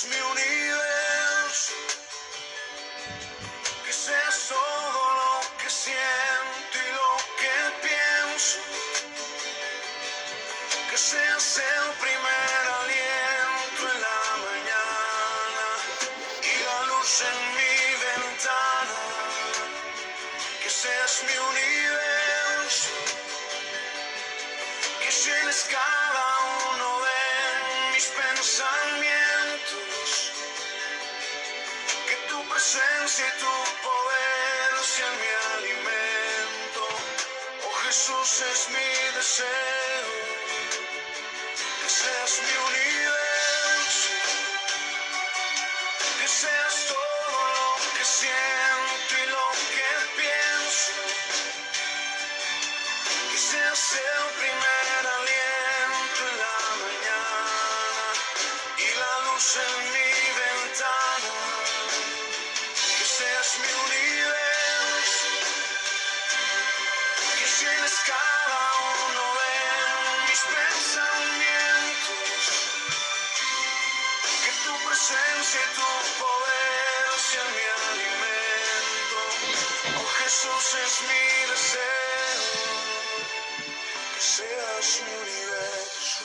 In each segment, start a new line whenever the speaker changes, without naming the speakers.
seas mi universo, que seas todo lo que siento y lo que pienso, que seas el primer aliento en la mañana y la luz en mi ventana, que seas mi universo, que llenes cada uno de mis pensamientos, que tu presencia y tu poder sean mi alimento. Oh Jesús, es mi deseo, que seas mi universo, que seas todo lo que siento y lo que pienso, que seas el primer aliento en la mañana y la luz en mi ventana, que seas mi universo, que llenes cada uno de mis pensamientos, que tu presencia y tu poder sean mi alimento. Oh Jesús, es mi deseo, que seas mi universo,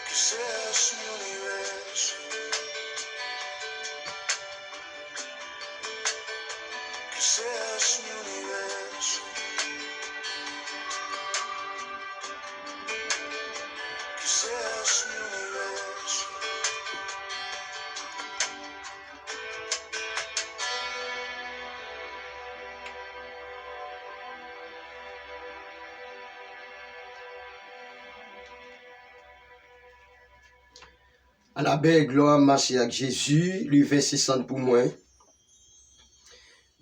que seas mi universo, que seas mi universo, que seas mi universo.
À la belle gloire, marcher avec Jésus, lui fait 60 pour moi.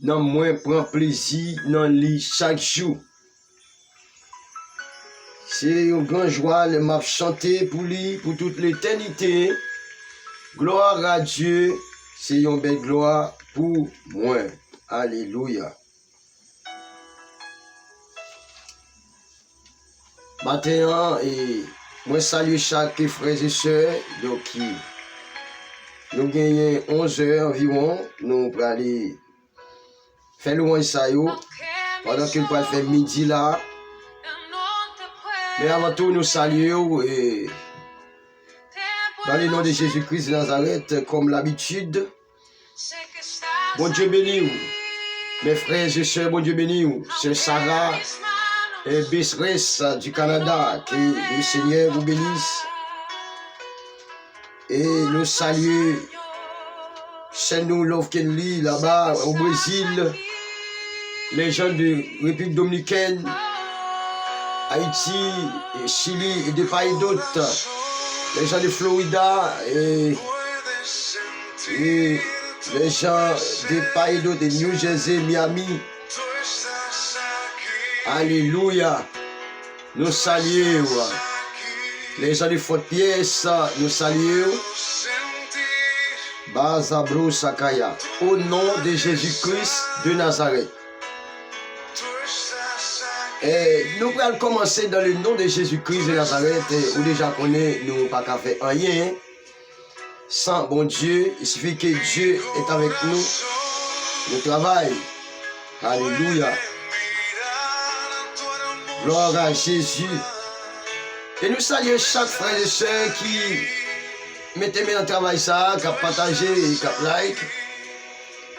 Non, moi, prends plaisir dans lui chaque jour. C'est une grande joie de m'a chanter pour lui, pour toute l'éternité. Gloire à Dieu, c'est une belle gloire pour moi. Alléluia. Matin, et moi salue chaque frère et soeur, donc nous gagnons 11 heures environ, nous pour aller faire louange ça yo, pendant qu'il peut faire midi là. Mais avant tout, nous saluons et dans le nom de Jésus-Christ de Nazareth, comme l'habitude. Bon Dieu béni vous, mes frères et sœurs, bon Dieu béni vous, c'est Sarah et Bisres du Canada, que le Seigneur vous bénisse. Et nous saluons chez nous, Love Kenley, là-bas au Brésil, les gens de République Dominicaine, Haïti, et Chili et des pays d'autres, les gens de Florida et les gens des pays d'autres, de New Jersey, Miami. Alléluia. Nous saluons les gens de Fort-Pièce, nous saluons Bazabro Sakaya, au nom de Jésus-Christ de Nazareth. Et nous allons commencer dans le nom de Jésus-Christ de Nazareth, où déjà connaît, nous pas qu'à faire rien sans bon Dieu. Il suffit que Dieu est avec nous. Nous travaillons. Alléluia. Gloire à Jésus. Et nous saluons chaque frère et soeur qui mettent dans le travail ça, qui a partagé, qui a like,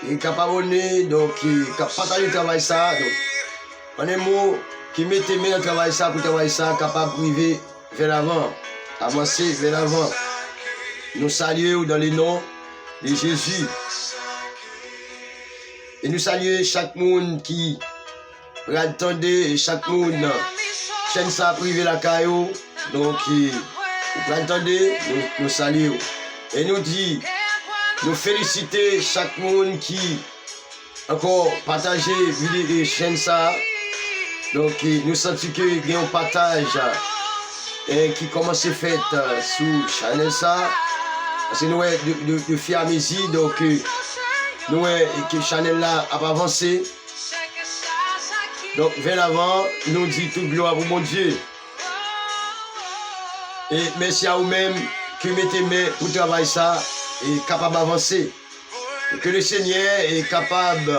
et qui a abonné, donc qui a partagé le travail ça. Donc, en un mot, qui mettent dans le travail ça pour travailler ça, capable de priver vers l'avant, avancer vers l'avant. Nous saluons dans le nom de Jésus. Et nous saluons chaque monde qui attendez, chaque monde, chaîne ça privé la caillou, donc vous attendez, nous saluons. Et nous dit, nous féliciter chaque monde qui encore partagé vidéo chaîne ça. Donc nous sentons qu'il y a un partage qui commence à faire sur chaîne ça. Parce que nous de faire à midi, donc nous que Chanel là a avancé. Donc vers l'avant, nous dit toute gloire pour mon Dieu. Et merci à vous-même qui mettez main pour travailler ça et capable d'avancer. Et que le Seigneur est capable de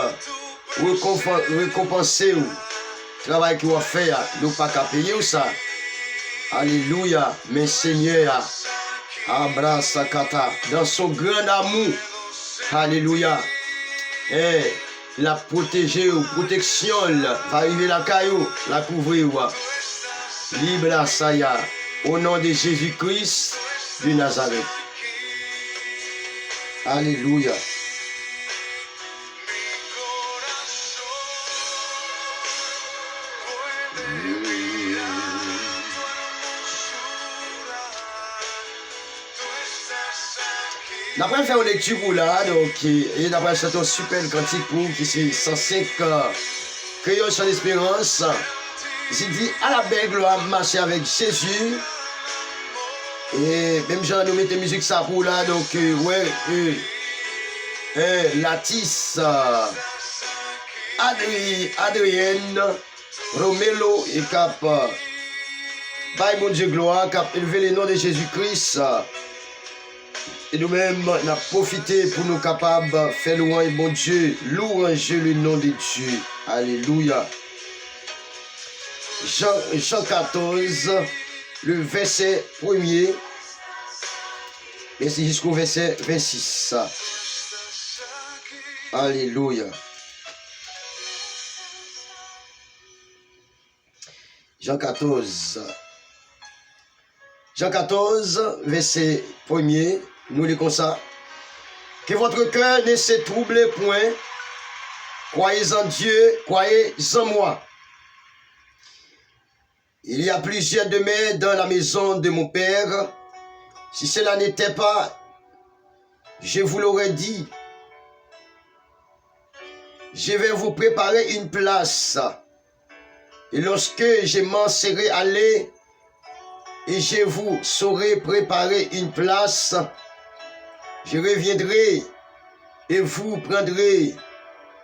récompenser le travail qu'il va faire. Nous pas qu'à payer ça. Alléluia. Mais Seigneur, Abrasakata, dans son grand amour, alléluia, et la protéger ou protection, va arriver la caillou, la couvrir, libre la saya, au nom de Jésus-Christ de Nazareth. Alléluia. D'après faire une lecture pour là, donc, et d'après c'est un super cantique pour qui c'est 105 créole sur l'espérance. Il dit à la belle gloire marcher avec Jésus. Et même genre nous mettons musique ça pour là, donc Latis, Adrienne, Romelo et Cap, Bye bon Dieu gloire, Cap élever le nom de Jésus-Christ. Et nous-mêmes, on a profité pour nous capables de faire louange, bon Dieu, louanger le nom de Dieu. Alléluia. Jean 14, le verset 1er, et c'est jusqu'au verset 26. Alléluia. Jean 14, verset 1er. Nous lisons ça. Que votre cœur ne se trouble point. Croyez en Dieu, croyez en moi. Il y a plusieurs demeures dans la maison de mon Père. Si cela n'était pas, je vous l'aurais dit. Je vais vous préparer une place. Et lorsque je m'en serai allé, et je vous saurai préparer une place, je reviendrai et vous prendrez,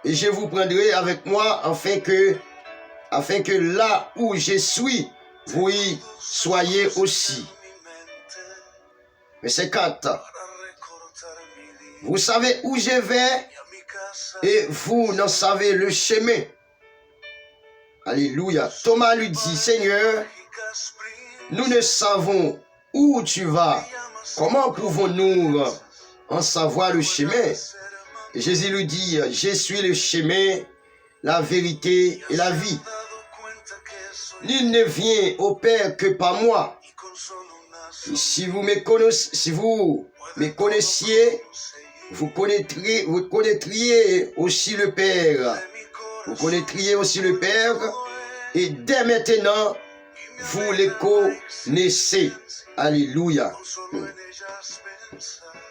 et je vous prendrai avec moi afin que là où je suis, vous y soyez aussi. Verset 4. Vous savez où je vais et vous n'en savez le chemin. Alléluia. Thomas lui dit, Seigneur, nous ne savons où tu vas. Comment pouvons-nous en savoir le chemin? Et Jésus lui dit, je suis le chemin, la vérité et la vie. Nul ne vient au Père que par moi. Et si vous me connaissiez, vous connaîtriez aussi le Père. Vous connaîtriez aussi le Père. Et dès maintenant, vous les connaissez. Alléluia.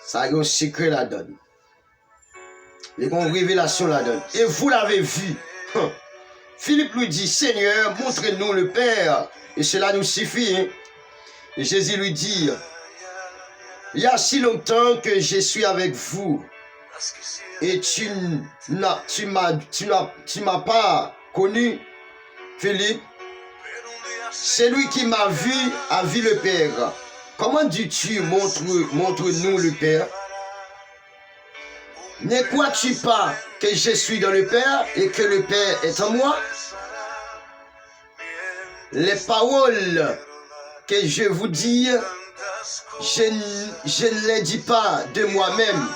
Ça a un secret là-dedans. Il y a une révélation là-dedans. Et vous l'avez vu. Philippe lui dit, Seigneur, montrez-nous le Père. Et cela nous suffit. Et Jésus lui dit, il y a si longtemps que je suis avec vous. Et tu m'as pas connu, Philippe. Celui qui m'a vu a vu le Père. Comment dis-tu, montre-nous le Père? Ne crois-tu pas que je suis dans le Père et que le Père est en moi? Les paroles que je vous dis, je ne les dis pas de moi-même.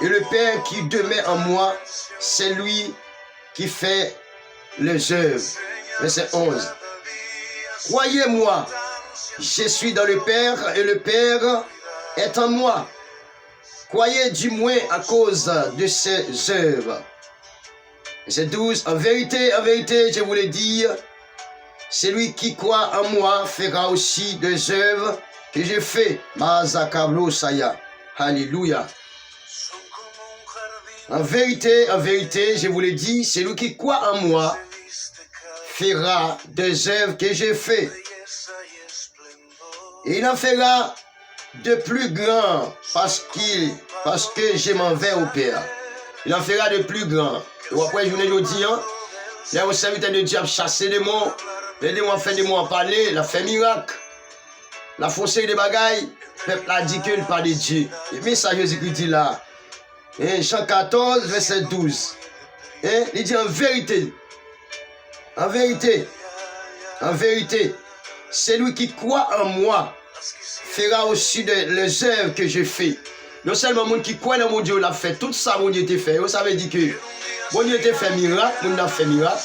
Et le Père qui demeure en moi, c'est lui qui fait les œuvres. Verset 11. Croyez-moi, je suis dans le Père et le Père est en moi. Croyez du moins à cause de ses œuvres. Verset 12. En vérité, je vous le dis, celui qui croit en moi fera aussi des œuvres que je fais. Mazakablo Saya. Alléluia. En vérité, je vous le dis, celui qui croit en moi fera des œuvres que j'ai fait. Et il en fera de plus grand parce que je m'en vais au Père. Il en fera de plus grand. Et après, je vous dis, là, au serviteur de Dieu a chassé des mots, les démons ont fait des mots à parler, il a fait miracle. la foncée de bagaille, peuple a dit qu'il pas de Dieu. Mais ça, Jésus-Christ dit là, Jean 14, verset 12. Il dit en vérité, celui qui croit en moi fera aussi les œuvres que je fais. Non seulement les gens qui croient dans mon Dieu l'a fait, tout ça mon Dieu t'a fait. Ça veut dire que mon Dieu t'a fait miracle, mon Dieu a fait miracle.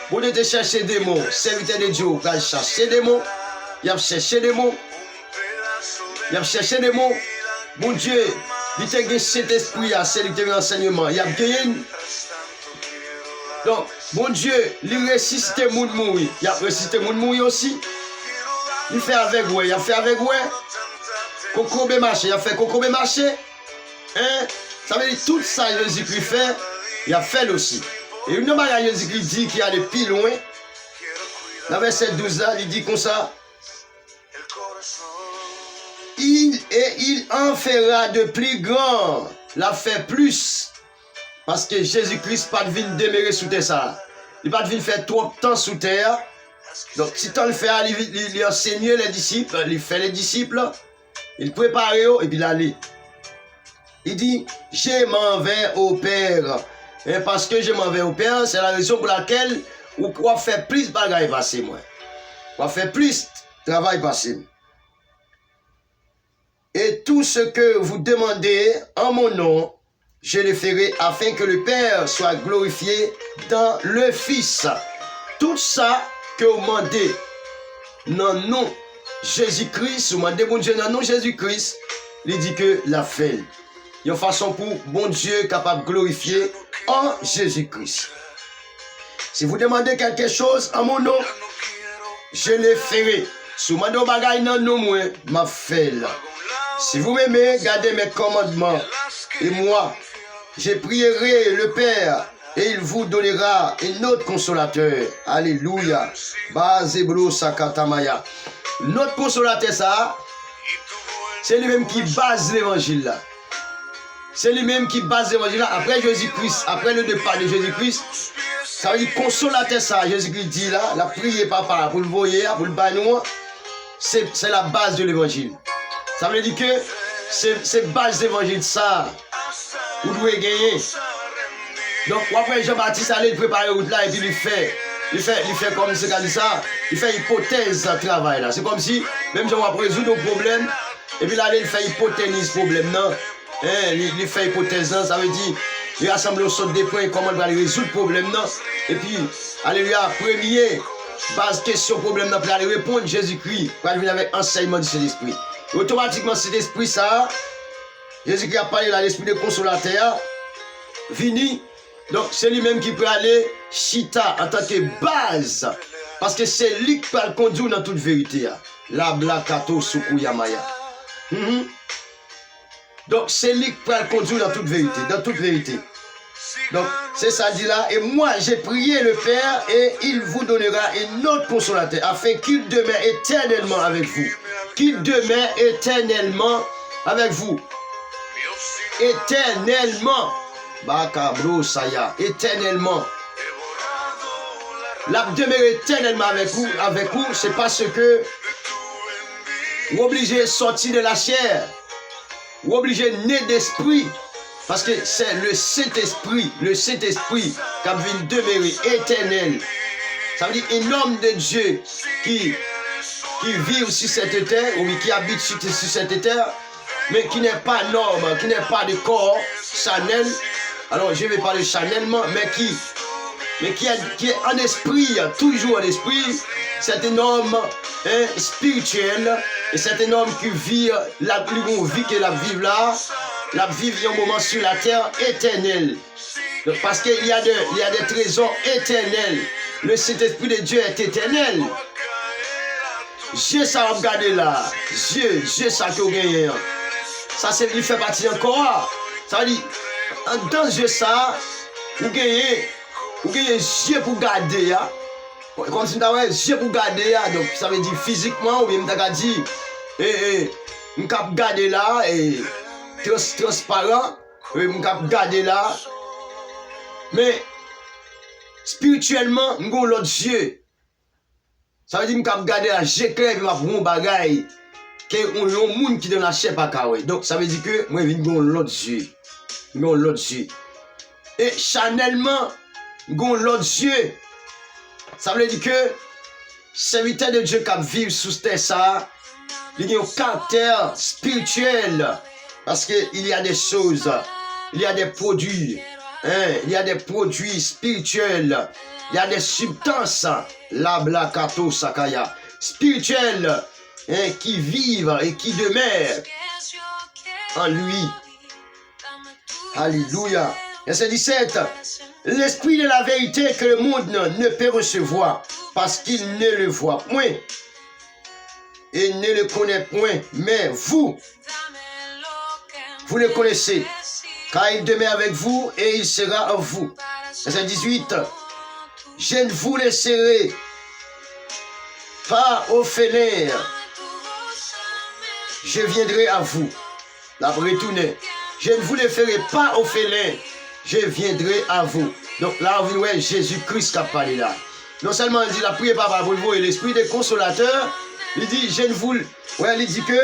Mon Dieu t'a cherché des mots, serviteur de Dieu, il a cherché des mots. Il a cherché des mots. Mon Dieu, il t'a gagné cet esprit, c'est le renseignement. Il a gagné. Donc, mon Dieu, il ressuscite les gens mourir. Il a ressuscité les gens mourir aussi. Il fait avec vous, il a fait avec vous. Cocobe marché, il a fait cocobe marché. Ça veut dire tout ça, Jésus-Christ fait, il a fait aussi. Et une manière, Jésus-Christ dit qu'il y a des plus loin. Dans verset 12 là, il dit comme ça. Il en fera de plus grand. La fait plus. Parce que Jésus-Christ pas de venir demeurer sous terre ça. Il pas de venir faire trop de temps sous terre. Donc si tu le fait, il enseigne les disciples, il fait les disciples, il prépare et puis il allait. Il dit, je m'en vais au Père. Et parce que je m'en vais au Père, c'est la raison pour laquelle vous pouvez faire plus de bagaille passer moi. Vous pouvez faire plus de travail passer. Et tout ce que vous demandez en mon nom, je le ferai afin que le Père soit glorifié dans le Fils. Tout ça que vous demandez dans le nom Jésus-Christ, vous demandez bon Dieu dans le nom Jésus-Christ, il dit que la fait. Il y a une façon pour bon Dieu capable de glorifier en Jésus-Christ. Si vous demandez quelque chose en mon nom, je le ferai. Si vous demandez bagaille dans nous, moi, ma fait. Si vous m'aimez, gardez mes commandements. Et moi, je prierai le Père et il vous donnera un autre consolateur. Alléluia. Bazeblo Sakatamaya. Notre consolateur, ça, c'est lui-même qui base l'évangile là. C'est lui-même qui base l'évangile là. Après Jésus-Christ, après le départ de Jésus-Christ, ça veut dire consolateur ça. Jésus-Christ dit là, la prière papa pour le voyer, pour le bain, c'est la base de l'évangile. Ça veut dire que c'est base d'évangile ça. Vous devez gagner. Donc après Jean-Baptiste allait préparer route là et puis il fait comme ce qu'a dit ça, il fait hypothèse de travail là. C'est comme si même si on va résoudre un problème et puis là il fait hypothèse problème non. Il fait hypothèse, ça veut dire il rassemble au sort des points comment il va résoudre le problème non. Et puis alléluia, premier base question problème non pour aller répondre Jésus-Christ va venir avec enseignement du Saint-Esprit. Automatiquement cet esprit ça Jésus-Christ a parlé là l'esprit de consolateur vini. Donc c'est lui-même qui peut aller chita en tant que base parce que c'est lui qui peut le conduire dans toute vérité. La blakato sukuyamaya. Donc c'est lui qui peut le conduire dans toute vérité, Donc c'est ça dit là. Et moi j'ai prié le Père et il vous donnera un autre consolateur afin qu'il demeure éternellement avec vous. Qu'il demeure éternellement avec vous. Éternellement. Bakabro Saya. Éternellement. La demeure éternellement avec vous, c'est parce que vous obligez de sortir de la chair. Vous obligez de naître d'esprit. Parce que c'est le Saint-Esprit qui vient demeurer éternel. Ça veut dire un homme de Dieu qui vit sur cette terre, ou qui habite sur cette terre, mais qui n'est pas norme, qui n'est pas de corps charnel. Alors je vais parler charnellement, mais qui est en esprit, toujours en esprit. C'est un homme spirituel, et c'est un homme qui vit la plus grande vie que la vive là. La vivre un moment sur la terre éternelle. Donc, parce qu'il y a des trésors éternels. Le Saint-Esprit de Dieu est éternel. Dieu ça va regarder là. Dieu ça que vous gagnez. Ça il fait partie encore. Ça veut dire, dans Dieu ça, vous gagnez Dieu pour garder. Comme si vous avez Dieu pour garder. Donc ça veut dire physiquement, ou bien vous avez dit, vous avez garder là, et transparent, vous avez garder là. Mais spirituellement, nous avons l'autre Dieu. Ça veut dire que je vais garder là, j'éclaire et je vais faire un bagaille. que on monde qui dans la chair pas carré. Donc ça veut dire que moi viens gon l'autre Dieu. Gon l'autre Dieu. Et chanellement gon l'autre Dieu. Ça veut dire que serviteur de Dieu qui vit sous terre ça, il y a un caractère spirituel parce que il y a des choses, il y a des produits, il y a des produits spirituels, il y a des substances, l'ablacato sakaya, spirituelles, qui vivent et qui demeurent en lui. Alléluia. Verset 17. L'esprit de la vérité que le monde ne peut recevoir parce qu'il ne le voit point et ne le connaît point. Mais vous le connaissez, car il demeure avec vous et il sera en vous. Verset 18. Je ne vous laisserai pas orphelin. Je viendrai à vous. La retourner. Je ne vous laisserai pas orphelin. Je viendrai à vous. Donc là, on voit Jésus-Christ qui a parlé là. Non seulement il dit la prière papa pour vous et l'esprit des consolateurs, il dit je ne vous, il dit que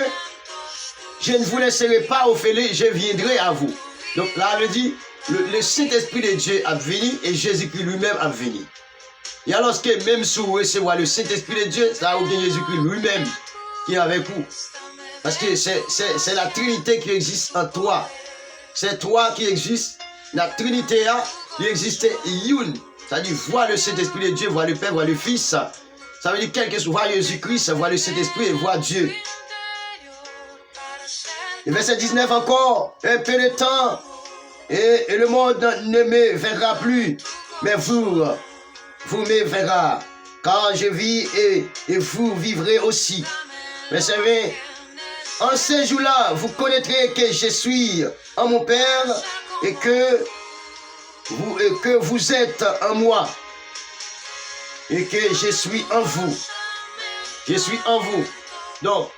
je ne vous laisserai pas orphelin, je viendrai à vous. Donc là, il dit le Saint-Esprit de Dieu a venu et Jésus-Christ lui-même a venu. Et alors que même si vous recevez le Saint-Esprit de Dieu, ça a bien Jésus-Christ lui-même qui est avec vous. Parce que c'est la Trinité qui existe en toi. C'est toi qui existe. La Trinité, il existe une. C'est-à-dire, voir le Saint-Esprit de Dieu, voir le Père, voir le Fils. Ça veut dire quelque chose, voir Jésus-Christ, voir le Saint-Esprit et voir Dieu. Et verset 19 encore, un peu de temps, et le monde ne me verra plus, mais vous me verrez, car je vis et vous vivrez aussi. Verset 20, en ces jours-là, vous connaîtrez que je suis en mon Père et que vous êtes en moi et que je suis en vous. Je suis en vous. Donc,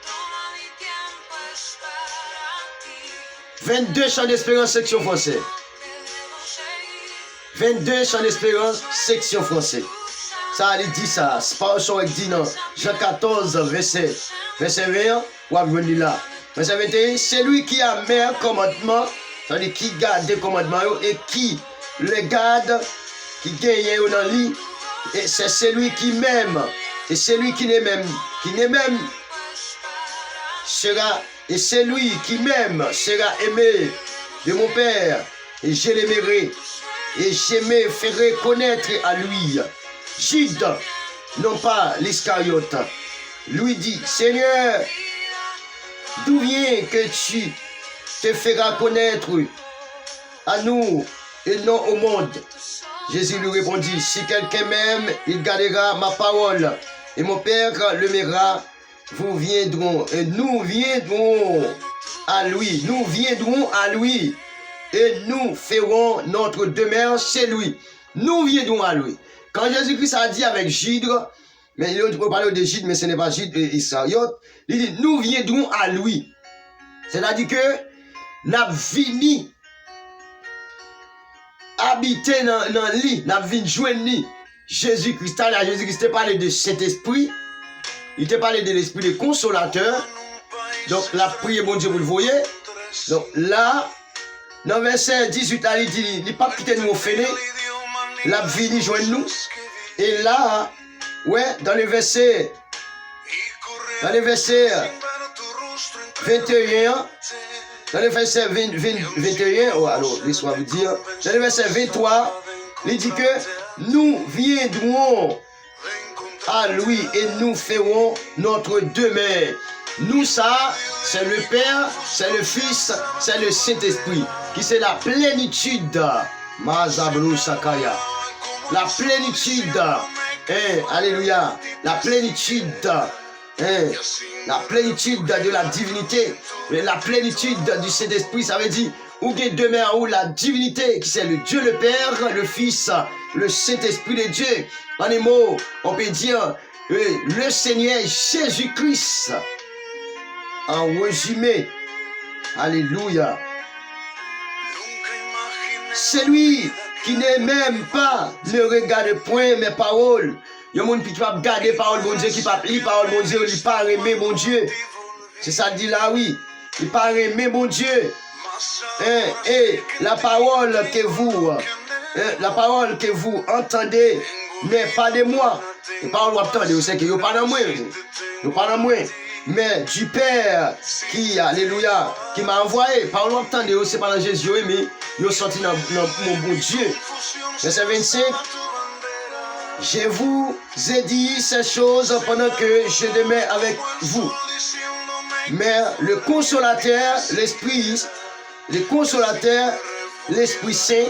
22 chants d'espérance, section française. 22 chants d'espérance, section française. Ça, il dit ça. C'est pas un dit non. Jean 14, verset 20, ou à venir là. Verset 21, c'est lui qui a mis un commandement, c'est-à-dire qui garde des commandements et qui les garde, qui gagne dans lui. Et c'est celui qui m'aime. Et celui qui m'aime sera, et celui qui m'aime sera aimé de mon Père. Et je l'aimerai. Et je me ferai connaître à lui. Jude, non pas l'Iscariote, lui dit, Seigneur, d'où vient que tu te feras connaître à nous et non au monde? Jésus lui répondit, si quelqu'un m'aime, il gardera ma parole, et mon Père le m'aimera, vous viendrons, et nous viendrons à lui, et nous ferons notre demeure chez lui. Nous viendrons à lui. Quand Jésus-Christ a dit avec Gidre, mais il peut parler de Gidre, mais ce n'est pas Gidre et Iscariote, il dit, nous viendrons à lui. C'est-à-dire que, nous venons habiter dans lui, nous venons joindre Jésus-Christ. Là, Jésus-Christ t'a parlé de cet esprit, il t'a parlé de l'esprit de consolateur. Donc, la prière, bon Dieu, vous le voyez. Donc, là, dans le verset 18, là, il dit, il n'est pas quitté nous au fêlé. La vie joint nous. Et là, ouais, dans le verset 21, dans le verset 21, oh, alors, laissez-moi vous dire, dans le verset 23, il dit que nous viendrons à lui et nous ferons notre demeure. Nous, ça, c'est le Père, c'est le Fils, c'est le Saint-Esprit, qui c'est la plénitude. Mazabrou Sakaya. La plénitude. Alléluia. La plénitude. La plénitude de la divinité. La plénitude du Saint-Esprit, ça veut dire où il demeure où la divinité, qui c'est le Dieu le Père, le Fils, le Saint-Esprit de Dieu. En des mots, on peut dire le Seigneur Jésus-Christ. En résumé. Alléluia. Celui qui ne m'aime pas ne regarde point mes paroles. Il y a des gens qui ne peuvent pas regarder les paroles de Dieu, qui ne peuvent pas lire les paroles de Dieu, qui ne peuvent pas aimer mon Dieu. C'est ça dit là, oui. Il paraît, mais mon Dieu. Et la parole que vous entendez n'est pas de moi. La parole que vous entendez, vous savez que vous pas dans moi. Vous pas dans moi. Mais du Père qui, alléluia, qui m'a envoyé. Parole que vous entendez, c'est pas dans Jésus, mais vous sorti dans mon bon Dieu. Verset 25. Je vous ai dit ces choses pendant que je demeure avec vous. Mais le consolateur, l'Esprit Saint,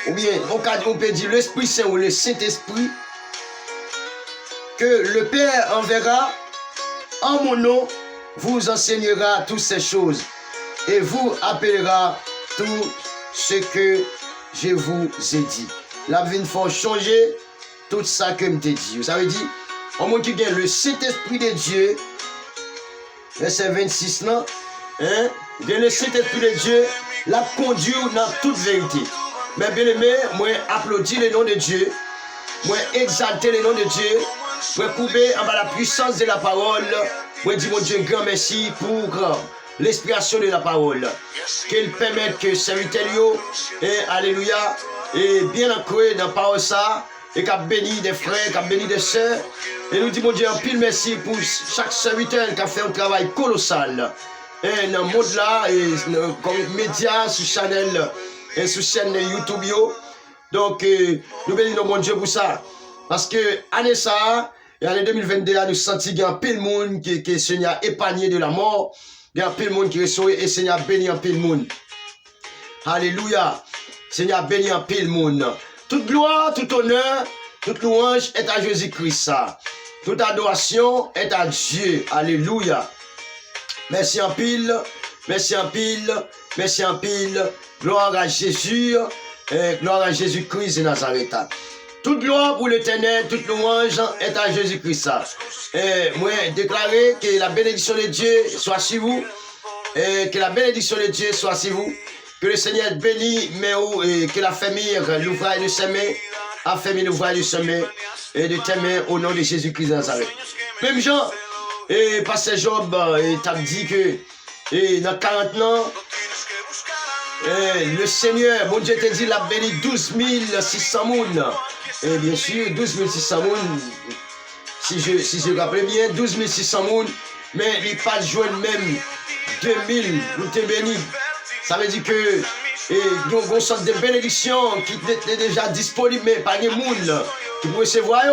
ou bien on peut dire l'Esprit Saint ou le Saint-Esprit, que le Père enverra en mon nom, vous enseignera toutes ces choses et vous appellera tout ce que je vous ai dit. La vie faut changer tout ça que je t'ai dit. Ça veut dire, au moins qui gagne le Saint-Esprit de Dieu, verset 26 là, hein, bien le Saint-Esprit de Dieu l'a conduit dans toute vérité. Mais bien aimé, moi applaudis le nom de Dieu, moi exalter le nom de Dieu, moi couper en bas la puissance de la parole, moi dis mon Dieu grand merci pour l'inspiration de la parole. Qu'il permette que serviteur et alléluia et bien ancré dans la parole ça et qu'a béni des frères, qu'a béni des sœurs. Et nous disons mon Dieu un pile merci pour chaque serviteur qui a fait un travail colossal. Et dans le monde là, et comme médias, sur Channel, et sur chaîne YouTube. Donc, nous bénissons mon Dieu pour ça. Parce que, année ça, et année 2022, nous sentons qu'il y a un pile monde qui est Seigneur épargné de la mort. Il y a un pile monde qui est sauvé et Seigneur béni un pile monde. Alléluia. Seigneur béni un pile monde. Toute gloire, tout honneur, toute louange est à Jésus-Christ. Toute adoration est à Dieu. Alléluia. Merci en pile, merci en pile, merci en pile. Gloire à Jésus, gloire à Jésus-Christ de Nazareth. Toute gloire pour l'Éternel, toute louange est à Jésus-Christ. Moi, déclarer que la bénédiction de Dieu soit sur vous, et que la bénédiction de Dieu soit sur vous, que le Seigneur bénisse, et que la famille, l'ouvrage de semer, a fermé l'ouvrage de semer et de t'aimer au nom de Jésus-Christ de Nazareth. Même Jean, et Pasteur Job, t'a dit que dans 40 ans, le Seigneur, mon Dieu te dit, l'a béni 12 600 mounes. Et bien sûr, 12 600 mounes, si je rappelle bien, 12 600 mounes, mais il n'est pas joué même 2000, nous te béni. Ça veut dire que il y a une sorte de bénédiction qui est déjà disponible, mais pas de monde qui peut recevoir.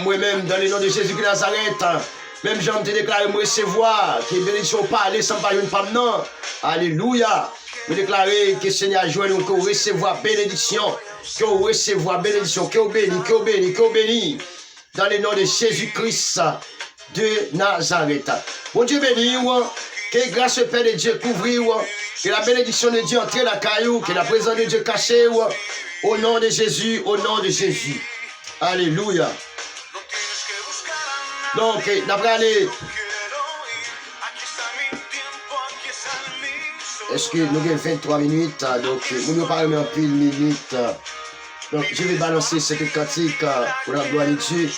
Moi-même, dans le nom de Jésus de Nazareth, même Jean te déclare, moi recevoir, que bénédiction pas aller sans pas une femme, non. Alléluia. Je déclare que le Seigneur joue nous, que recevoir bénédiction, que recevoir bénédiction, que béni, que béni, que béni. Dans le nom de Jésus-Christ de Nazareth. Mon Dieu béni, que grâce au Père de Dieu couvre, que la bénédiction de Dieu entre la caillou, que la présence de Dieu cachée, au nom de Jésus, au nom de Jésus. Alléluia. Donc, d'après aller, est-ce que nous avons 23 minutes, donc nous ne parlons même plus une minute. Donc, je vais balancer cette cantique pour la gloire de Dieu.